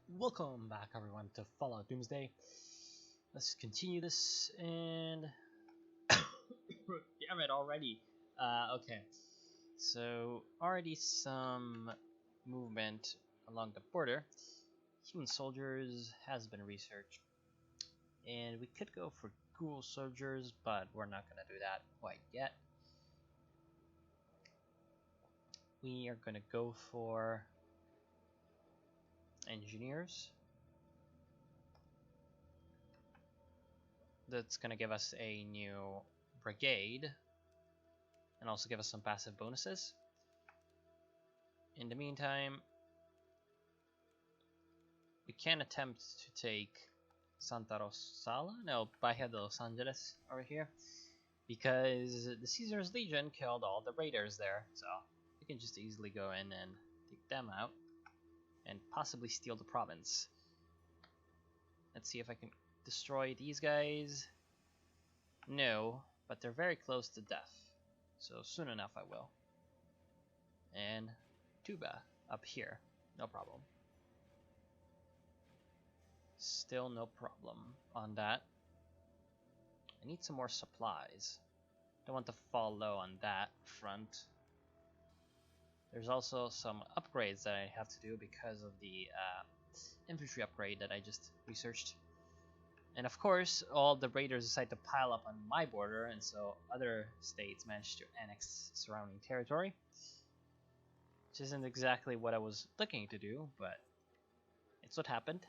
Welcome back everyone to Fallout Doomsday. Let's continue this and damn it already. Okay. So already some movement along the border. Human soldiers has been researched. And we could go for ghoul soldiers, but we're not gonna do that quite yet. We are gonna go for engineers. That's gonna give us a new brigade and also give us some passive bonuses. In the meantime, we can attempt to take Santa Rosala, no, Bahia de Los Angeles over here, because the Caesar's Legion killed all the raiders there, so we can just easily go in and take them out and possibly steal the province. Let's see if I can destroy these guys. No, but they're very close to death, so soon enough I will. And Tuba up here, no problem. Still no problem on that. I need some more supplies. Don't want to fall low on that front. There's also some upgrades that I have to do because of the infantry upgrade that I just researched. And of course, all the raiders decide to pile up on my border, and so other states managed to annex surrounding territory. Which isn't exactly what I was looking to do, but it's what happened.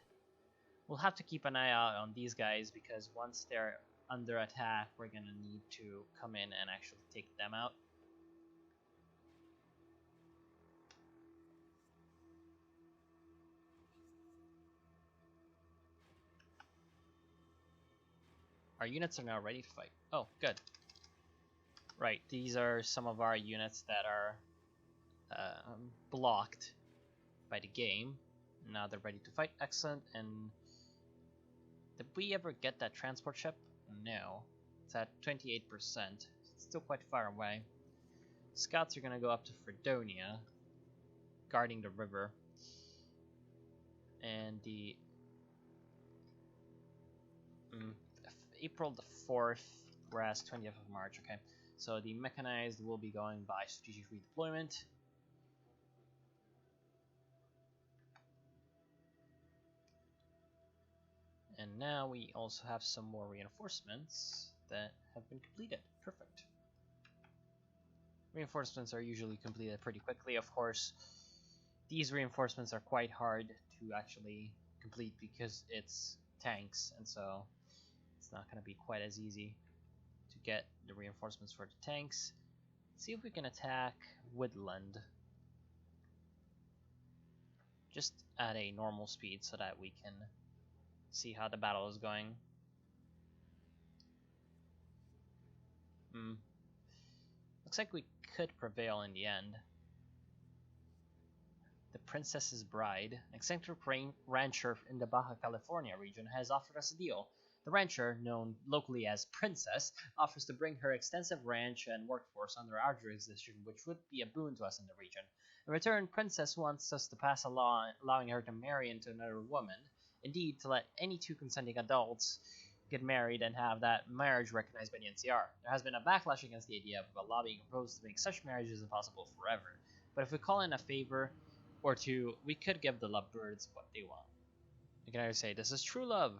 We'll have to keep an eye out on these guys, because once they're under attack, we're gonna need to come in and actually take them out. Our units are now ready to fight. Oh, good. Right, these are some of our units that are blocked by the game. Now they're ready to fight. Excellent. And did we ever get that transport ship? No. It's at 28%. It's still quite far away. Scouts are going to go up to Fredonia, guarding the river. And the April the 4th, whereas 20th of March. Okay, so the mechanized will be going by strategic redeployment. And now we also have some more reinforcements that have been completed. Perfect. Reinforcements are usually completed pretty quickly. Of course, these reinforcements are quite hard to actually complete because it's tanks, and so it's not going to be quite as easy to get the reinforcements for the tanks. Let's see if we can attack Woodland just at a normal speed so that we can see how the battle is going. Looks like we could prevail in the end. The Princess's Bride, an eccentric rancher in the Baja California region, has offered us a deal. The rancher, known locally as Princess, offers to bring her extensive ranch and workforce under our jurisdiction, which would be a boon to us in the region. In return, Princess wants us to pass a law allowing her to marry into another woman. Indeed, to let any two consenting adults get married and have that marriage recognized by the NCR. There has been a backlash against the idea of a law being proposed to make such marriages impossible forever. But if we call in a favor or two, we could give the lovebirds what they want. We can either say, this is true love.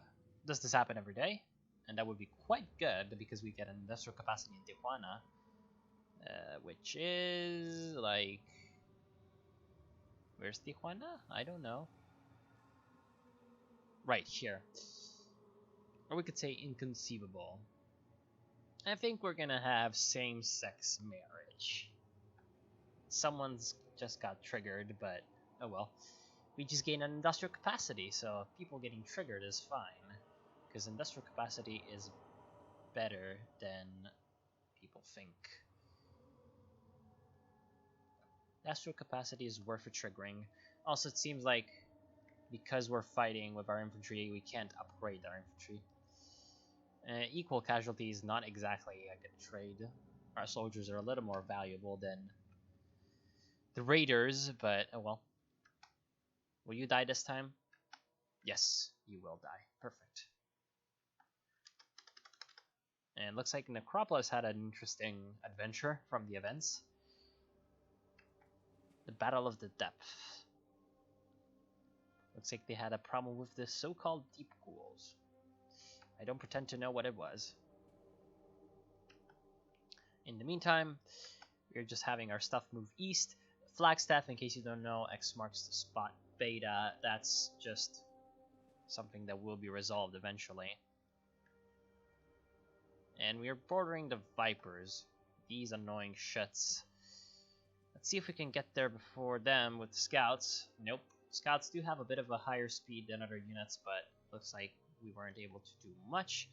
Does this happen every day? And that would be quite good because we get an industrial capacity in Tijuana, which is like, where's Tijuana? I don't know. Right here. Or we could say inconceivable. I think we're gonna have same-sex marriage. Someone's just got triggered, but oh well. We just gain an industrial capacity, so people getting triggered is fine. Because industrial capacity is better than people think. Industrial capacity is worth it triggering. Also, it seems like because we're fighting with our infantry, we can't upgrade our infantry. Equal casualties, not exactly a good trade. Our soldiers are a little more valuable than the raiders, but oh well. Will you die this time? Yes, you will die. Perfect. And it looks like Necropolis had an interesting adventure from the events. The Battle of the Depth. Looks like they had a problem with the so-called deep pools. I don't pretend to know what it was. In the meantime, we're just having our stuff move east. Flagstaff, in case you don't know, X marks the spot beta. That's just something that will be resolved eventually. And we are bordering the Vipers. These annoying shits. Let's see if we can get there before them with the Scouts. Nope. Scouts do have a bit of a higher speed than other units, but looks like we weren't able to do much.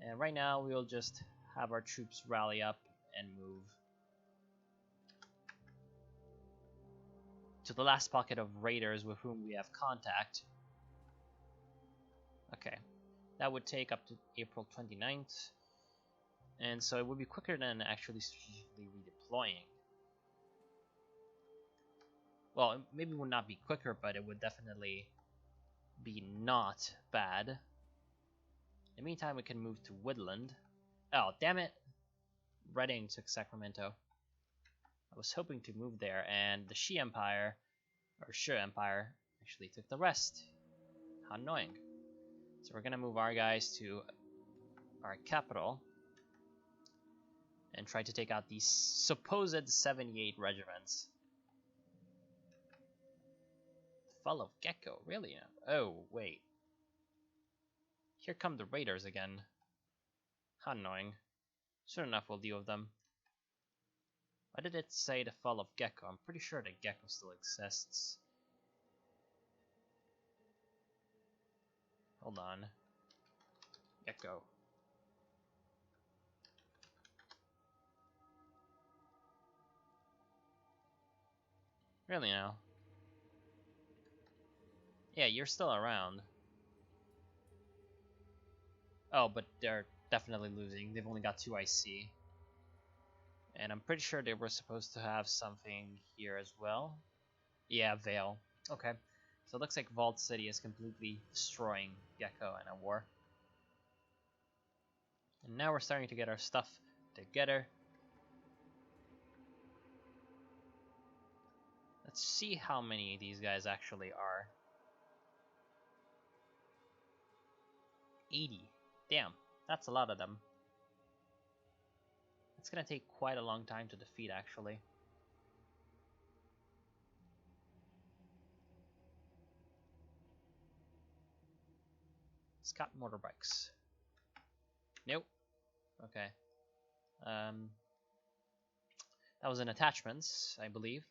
And right now we'll just have our troops rally up and move to the last pocket of raiders with whom we have contact. Okay, that would take up to April 29th. And so it would be quicker than actually strategically redeploying. Well, maybe it would not be quicker, but it would definitely be not bad. In the meantime, we can move to Woodland. Oh, damn it! Reading took Sacramento. I was hoping to move there, and the Shi Empire, or Shu Empire, actually took the rest. How annoying. So we're gonna move our guys to our capital and try to take out these supposed 78 regiments. Fall of Gecko, really? Oh, wait. Here come the raiders again. How annoying. Soon enough we'll deal with them. Why did it say the Fall of Gecko? I'm pretty sure the Gecko still exists. Hold on. Gecko. Really now? Yeah, you're still around. Oh, but they're definitely losing. They've only got 2 IC. And I'm pretty sure they were supposed to have something here as well. Yeah, Vale. Okay. So it looks like Vault City is completely destroying Gecko in a war. And now we're starting to get our stuff together. Let's see how many these guys actually are. 80. Damn, that's a lot of them. It's gonna take quite a long time to defeat, actually. Scott motorbikes. Nope. Okay. That was in attachments, I believe.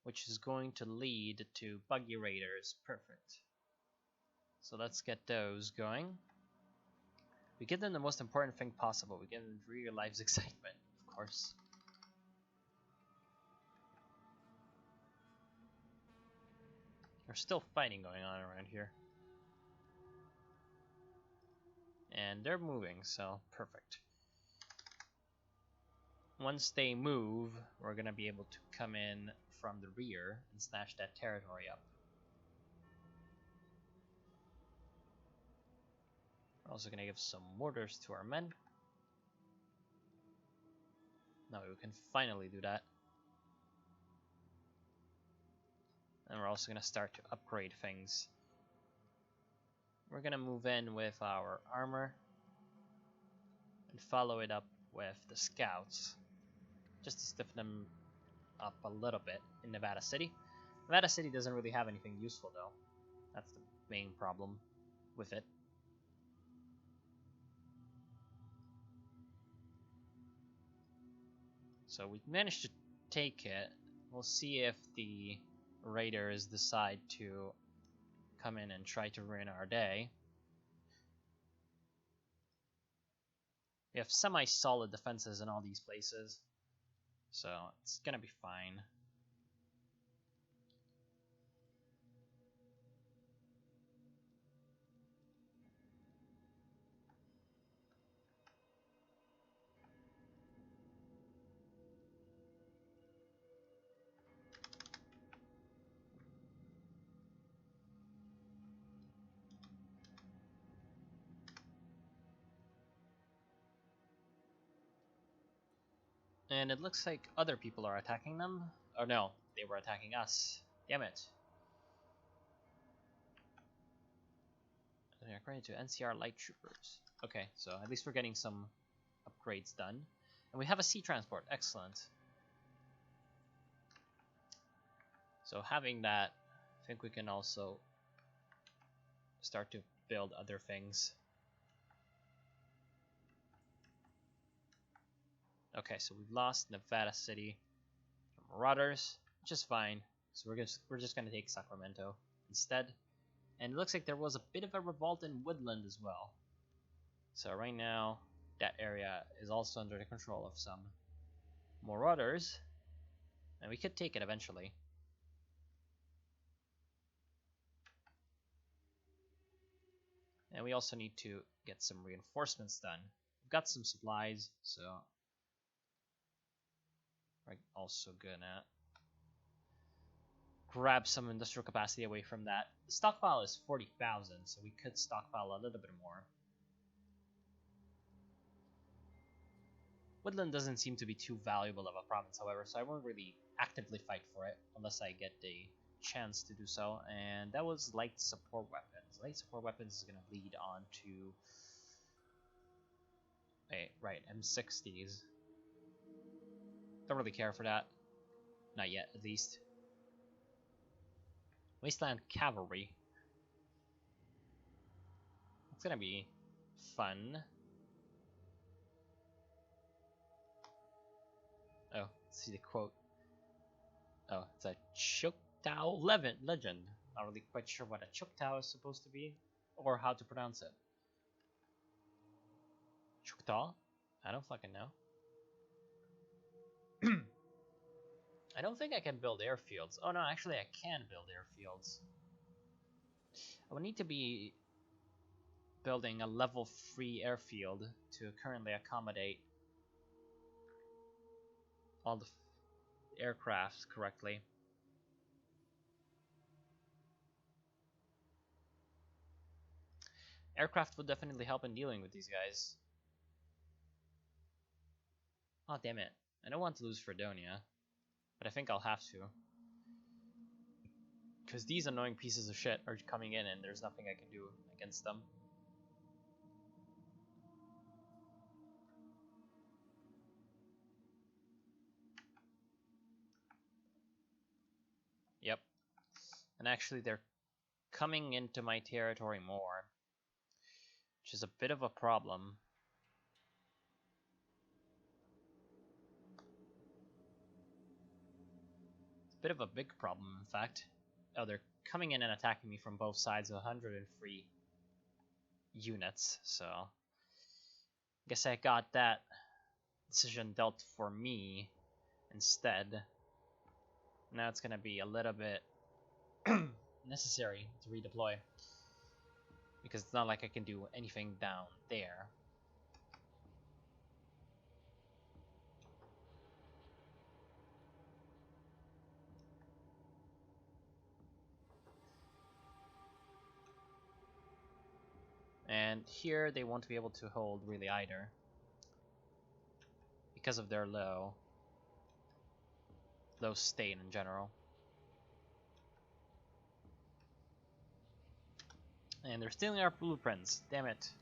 Which is going to lead to buggy raiders. Perfect. So let's get those going. We give them the most important thing possible. We give them real life's excitement, of course. There's still fighting going on around here. And they're moving, so perfect. Once they move, we're going to be able to come in from the rear and snatch that territory up. We're also going to give some mortars to our men. Now we can finally do that. And we're also going to start to upgrade things. We're going to move in with our armor and follow it up with the scouts, just to stiffen them up a little bit in Nevada City. Nevada City doesn't really have anything useful though. That's the main problem with it. So we managed to take it. We'll see if the raiders decide to come in and try to ruin our day. We have semi-solid defenses in all these places, so it's gonna be fine. And it looks like other people are attacking them. Oh no, they were attacking us. Damn it. They're according to NCR light troopers. Okay, so at least we're getting some upgrades done. And we have a sea transport. Excellent. So having that, I think we can also start to build other things. Okay, so we've lost Nevada City from Marauders, which is fine. So we're just gonna take Sacramento instead. And it looks like there was a bit of a revolt in Woodland as well. So right now, that area is also under the control of some Marauders, and we could take it eventually. And we also need to get some reinforcements done. We've got some supplies, so we're also gonna grab some industrial capacity away from that. The stockpile is 40,000, so we could stockpile a little bit more. Woodland doesn't seem to be too valuable of a province, however, so I won't really actively fight for it unless I get the chance to do so. And that was light support weapons. Light support weapons is going to lead on to... Wait, right, M60s. Don't really care for that. Not yet, at least. Wasteland Cavalry. It's going to be fun. Oh, let's see the quote. Oh, it's a Choctaw legend. Not really quite sure what a Choctaw is supposed to be, or how to pronounce it. Choctaw? I don't fucking know. I don't think I can build airfields. Oh no, actually I can build airfields. I would need to be building a level 3 airfield to currently accommodate all the aircrafts correctly. Aircraft would definitely help in dealing with these guys. Oh damn it. I don't want to lose Fredonia, but I think I'll have to. Because these annoying pieces of shit are coming in and there's nothing I can do against them. Yep. And actually they're coming into my territory more, which is a bit of a problem. It's a bit of a big problem, in fact. Oh, they're coming in and attacking me from both sides, 103 units, so I guess I got that decision dealt for me instead. Now it's gonna be a little bit necessary to redeploy, because it's not like I can do anything down there. And here they won't be able to hold really either, because of their low state in general. And they're stealing our blueprints, damn it.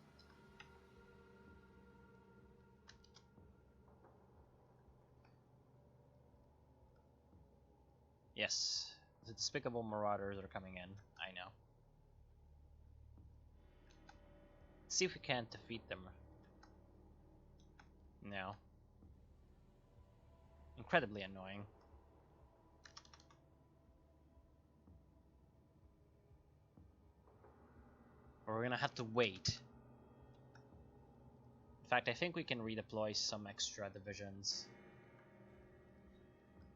Yes, the despicable marauders are coming in, I know. Let's see if we can't defeat them. No. Incredibly annoying. Or we're gonna have to wait. In fact, I think we can redeploy some extra divisions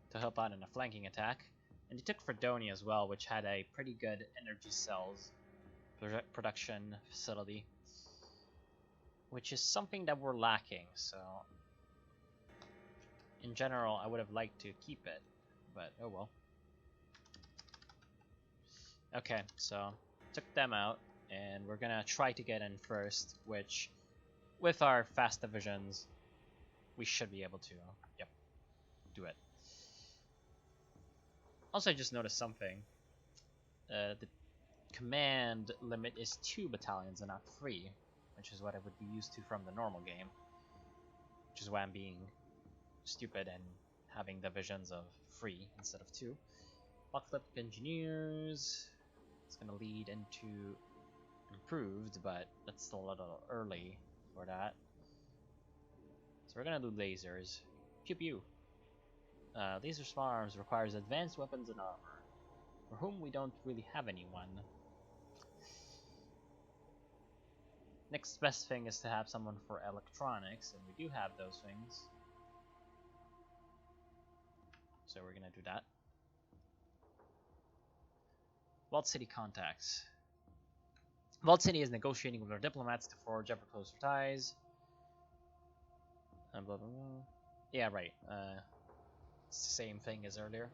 to help out in a flanking attack. And they took Fredonia as well, which had a pretty good energy cells production facility, which is something that we're lacking, so in general I would have liked to keep it, but oh well. Okay, so took them out, and we're gonna try to get in first, which with our fast divisions we should be able to. Yep. do it. Also, I just noticed something. The command limit is 2 battalions and not 3, which is what I would be used to from the normal game. Which is why I'm being stupid and having divisions of 3 instead of 2. Apocalyptic Engineers. It's gonna lead into improved, but that's still a little early for that. So we're gonna do lasers. Pew pew. Laser small arms requires advanced weapons and armor, for whom we don't really have anyone. Next best thing is to have someone for electronics, and we do have those things. So we're gonna do that. Vault City contacts. Vault City is negotiating with our diplomats to forge ever closer ties. And blah blah blah. Yeah, right. It's the same thing as earlier.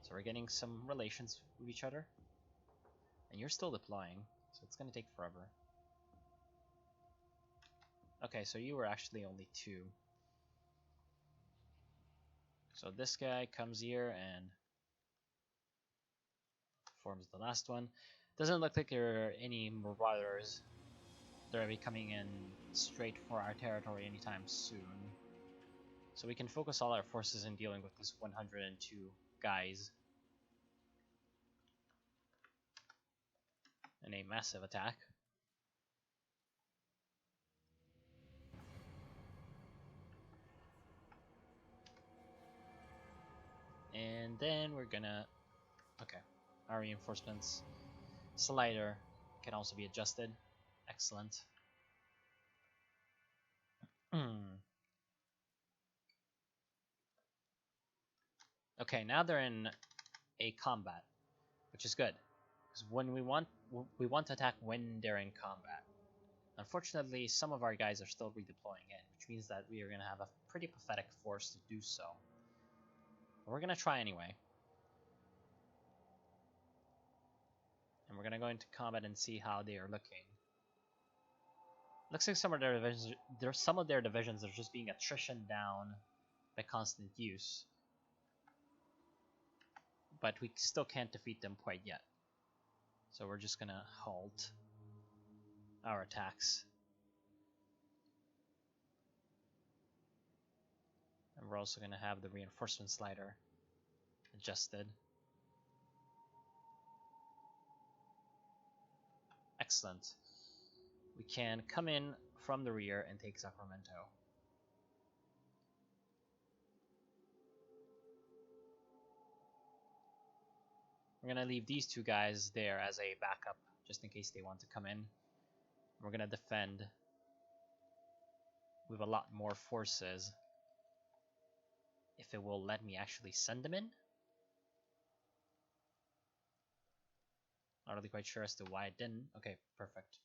So we're getting some relations with each other. And you're still deploying, so it's gonna take forever. Okay, so you were actually only 2. So this guy comes here and forms the last one. Doesn't look like there are any marauders that are coming in straight for our territory anytime soon. So we can focus all our forces in dealing with this 102 guys in a massive attack. And then we're gonna... Okay, our reinforcements slider can also be adjusted. Excellent. Okay, now they're in a combat, which is good, because when we want to attack when they're in combat. Unfortunately, some of our guys are still redeploying in, which means that we are going to have a pretty pathetic force to do so. But we're going to try anyway. And we're going to go into combat and see how they are looking. Looks like some of their divisions are just being attrition down by constant use. But we still can't defeat them quite yet. So we're just gonna halt our attacks. And we're also gonna have the reinforcement slider adjusted. Excellent. We can come in from the rear and take Sacramento. We're gonna leave these 2 guys there as a backup, just in case they want to come in. We're gonna defend with a lot more forces. If it will let me actually send them in. Not really quite sure as to why it didn't. Okay, perfect.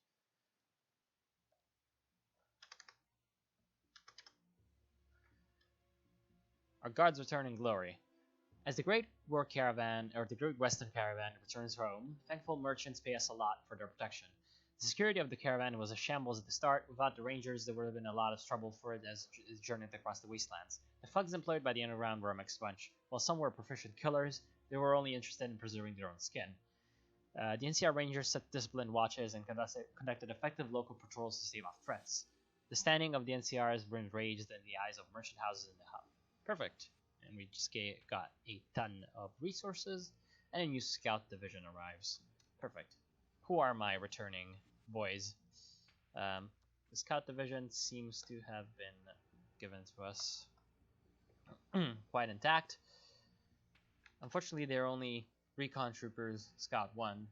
Our guards return in glory. As the Great War Caravan, or the Great Western Caravan, returns home, thankful merchants pay us a lot for their protection. The security of the caravan was a shambles at the start. Without the Rangers, there would have been a lot of trouble for it as it journeyed across the wastelands. The thugs employed by the underground were a mixed bunch. While some were proficient killers, they were only interested in preserving their own skin. The NCR Rangers set disciplined watches and conducted effective local patrols to stave off threats. The standing of the NCRs were raised in the eyes of merchant houses in the hub. Perfect. And we just got a ton of resources, and a new scout division arrives. Perfect. Who are my returning boys? The scout division seems to have been given to us quite intact. Unfortunately, they're only recon troopers, scout 1,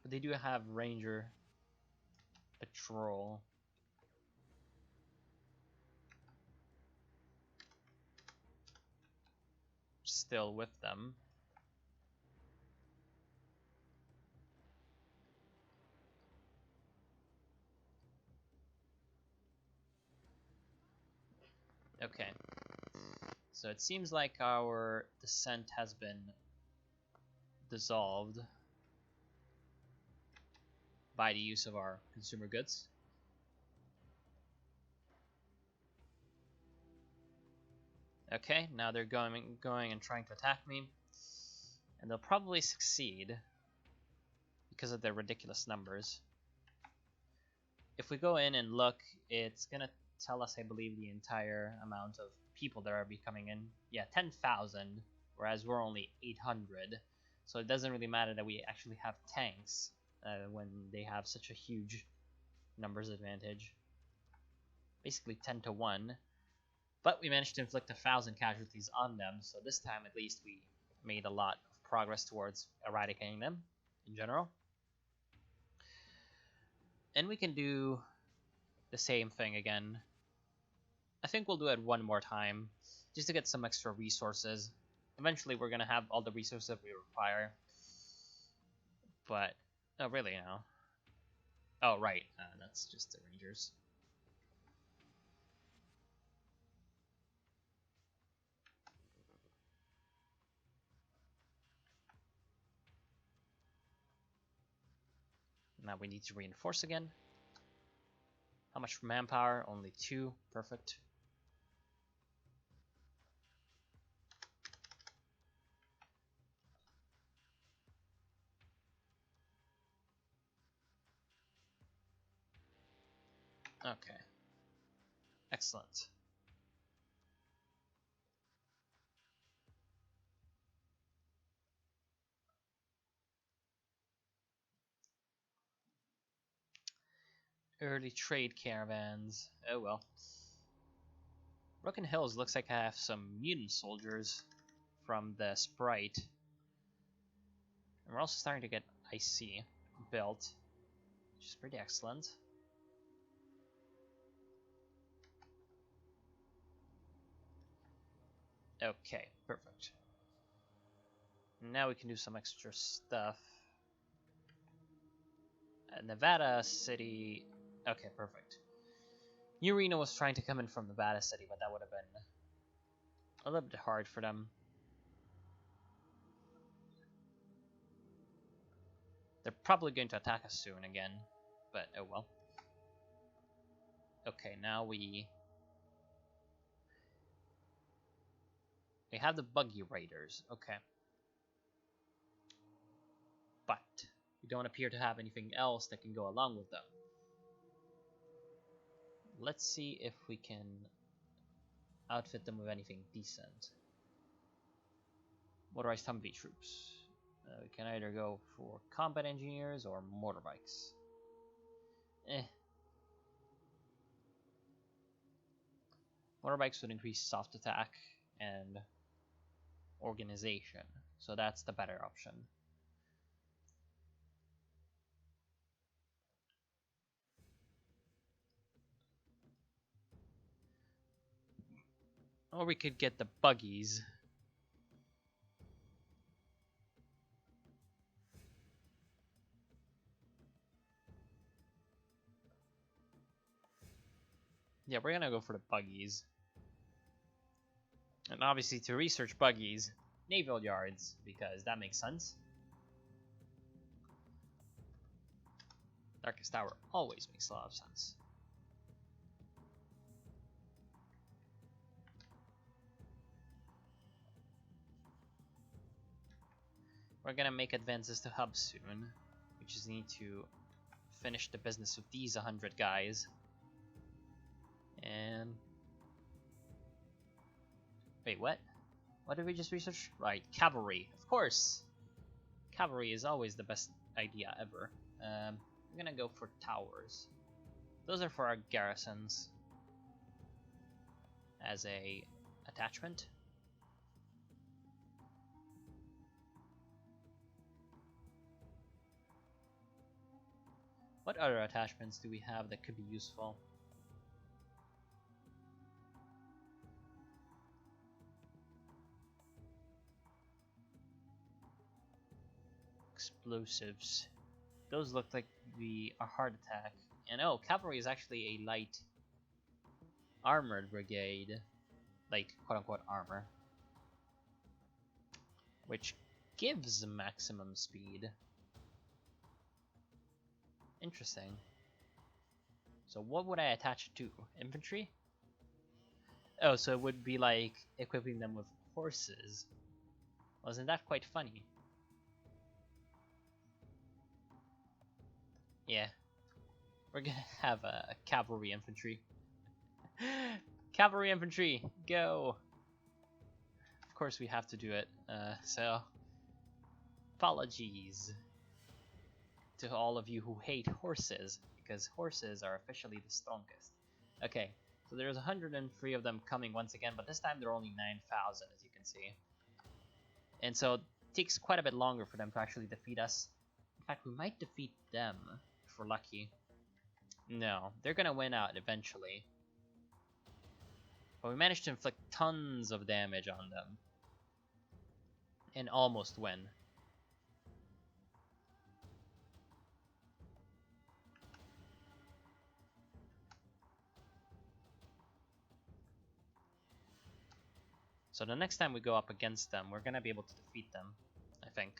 but they do have ranger patrol. Still with them. Okay. So it seems like our descent has been dissolved by the use of our consumer goods. Okay, now they're going and trying to attack me, and they'll probably succeed because of their ridiculous numbers. If we go in and look, it's gonna tell us, I believe, the entire amount of people that are coming in. Yeah, 10,000, whereas we're only 800. So it doesn't really matter that we actually have tanks when they have such a huge numbers advantage. Basically 10 to 1. But we managed to inflict 1,000 casualties on them, so this time at least we made a lot of progress towards eradicating them in general. And we can do the same thing again. I think we'll do it one more time, just to get some extra resources. Eventually we're going to have all the resources we require. But, oh really now? Oh right, that's just the Rangers. Now we need to reinforce again. How much manpower? Only 2. Perfect. Okay. Excellent. Early trade caravans. Oh well. Broken Hills looks like I have some mutant soldiers from the sprite. And we're also starting to get IC built, which is pretty excellent. Okay, perfect. Now we can do some extra stuff. Nevada City. Okay, perfect. New Reno was trying to come in from Nevada City, but that would have been a little bit hard for them. They're probably going to attack us soon again, but oh well. Okay, now we have the buggy raiders. Okay. But we don't appear to have anything else that can go along with them. Let's see if we can outfit them with anything decent. Motorized Humvee troops. We can either go for combat engineers or motorbikes. Motorbikes would increase soft attack and organization, so that's the better option. Or we could get the buggies. Yeah, we're gonna go for the buggies. And obviously to research buggies, naval yards, because that makes sense. Darkest Tower always makes a lot of sense. We're gonna make advances to hubs soon. We just need to finish the business with these 100 guys. And wait, what? What did we just research? Right, Cavalry, of course. Cavalry is always the best idea ever. We're gonna go for towers. Those are for our garrisons as a attachment. What other attachments do we have that could be useful? Explosives. Those look like a hard attack. And oh, cavalry is actually a light armored brigade. Like, quote-unquote armor. Which gives maximum speed. Interesting. So what would I attach it to? Infantry? Oh, so it would be like equipping them with horses. Wasn't that quite funny? Yeah. We're gonna have a cavalry infantry. Cavalry infantry, go! Of course we have to do it, so apologies to all of you who hate horses, because horses are officially the strongest. Okay, so there's 103 of them coming once again, but this time they're only 9,000, as you can see. And so it takes quite a bit longer for them to actually defeat us. In fact, we might defeat them if we're lucky. No, they're gonna win out eventually. But we managed to inflict tons of damage on them. And almost win. So the next time we go up against them, we're gonna be able to defeat them, I think.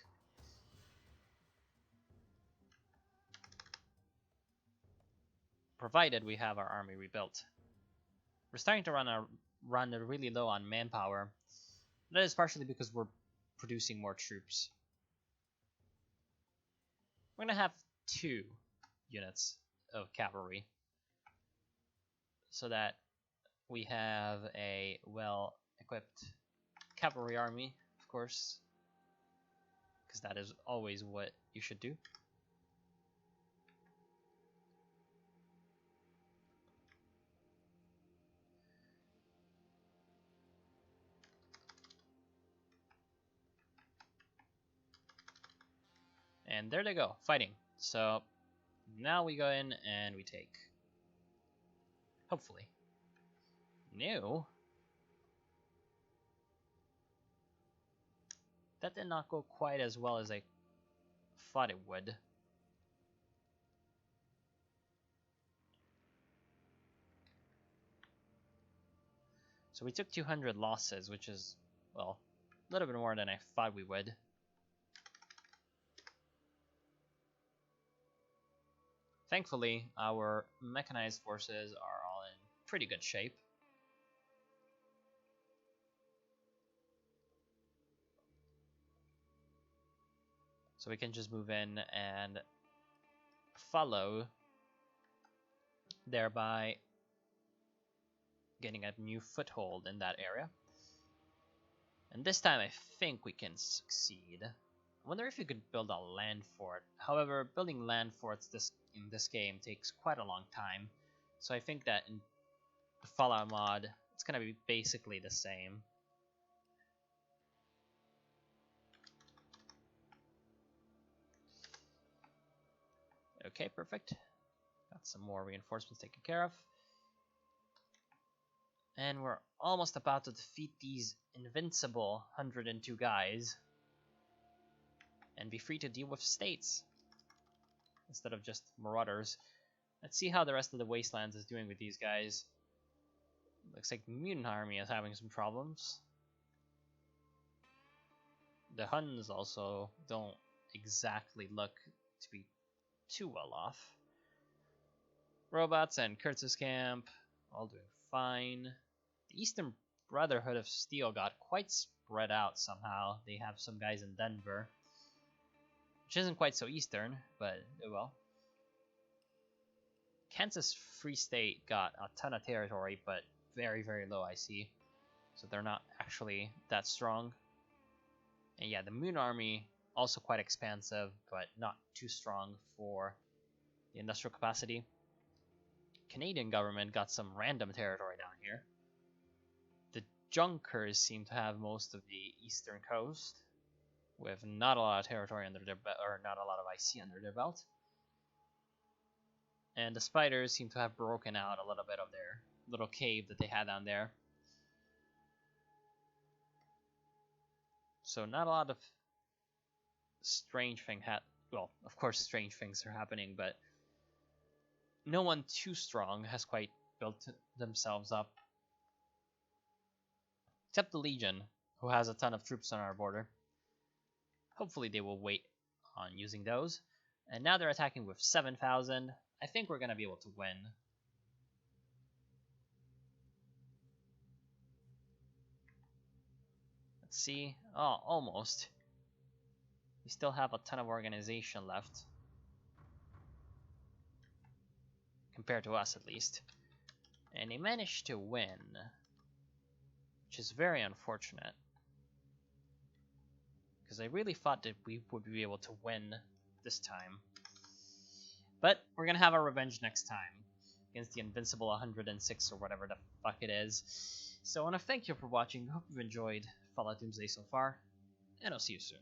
Provided we have our army rebuilt. We're starting to run really low on manpower. That is partially because we're producing more troops. We're gonna have 2 units of cavalry, so that we have a well-equipped cavalry army, of course, because that is always what you should do. And there they go, fighting. So now we go in and we take. Hopefully. No. That did not go quite as well as I thought it would. So we took 200 losses, which is, well, a little bit more than I thought we would. Thankfully, our mechanized forces are all in pretty good shape. So we can just move in and follow, thereby getting a new foothold in that area. And this time I think we can succeed. I wonder if you could build a land fort. However, building land forts in this game takes quite a long time. So I think that in the Fallout mod, it's gonna be basically the same. Okay, perfect. Got some more reinforcements taken care of. And we're almost about to defeat these invincible 102 guys. And be free to deal with states. Instead of just marauders. Let's see how the rest of the Wastelands is doing with these guys. Looks like the mutant army is having some problems. The Huns also don't exactly look to be too well off. Robots and Kurtz's camp, all doing fine. The Eastern Brotherhood of Steel got quite spread out somehow. They have some guys in Denver, which isn't quite so eastern, but oh well. Kansas Free State got a ton of territory, but very, very low, I see. So they're not actually that strong. And yeah, the Moon Army, also quite expansive, but not too strong for the industrial capacity. Canadian government got some random territory down here. The Junkers seem to have most of the eastern coast, with not a lot of territory under their belt, or not a lot of IC under their belt. And the Spiders seem to have broken out a little bit of their little cave that they had down there. So not a lot of strange thing well, of course strange things are happening, but no one too strong has quite built themselves up. Except the Legion, who has a ton of troops on our border. Hopefully they will wait on using those. And now they're attacking with 7,000. I think we're going to be able to win. Let's see. Oh, almost. We still have a ton of organization left. Compared to us, at least. And they managed to win. Which is very unfortunate. Because I really thought that we would be able to win this time. But we're going to have our revenge next time. Against the Invincible 106 or whatever the fuck it is. So I want to thank you for watching. I hope you've enjoyed Fallout Doomsday so far. And I'll see you soon.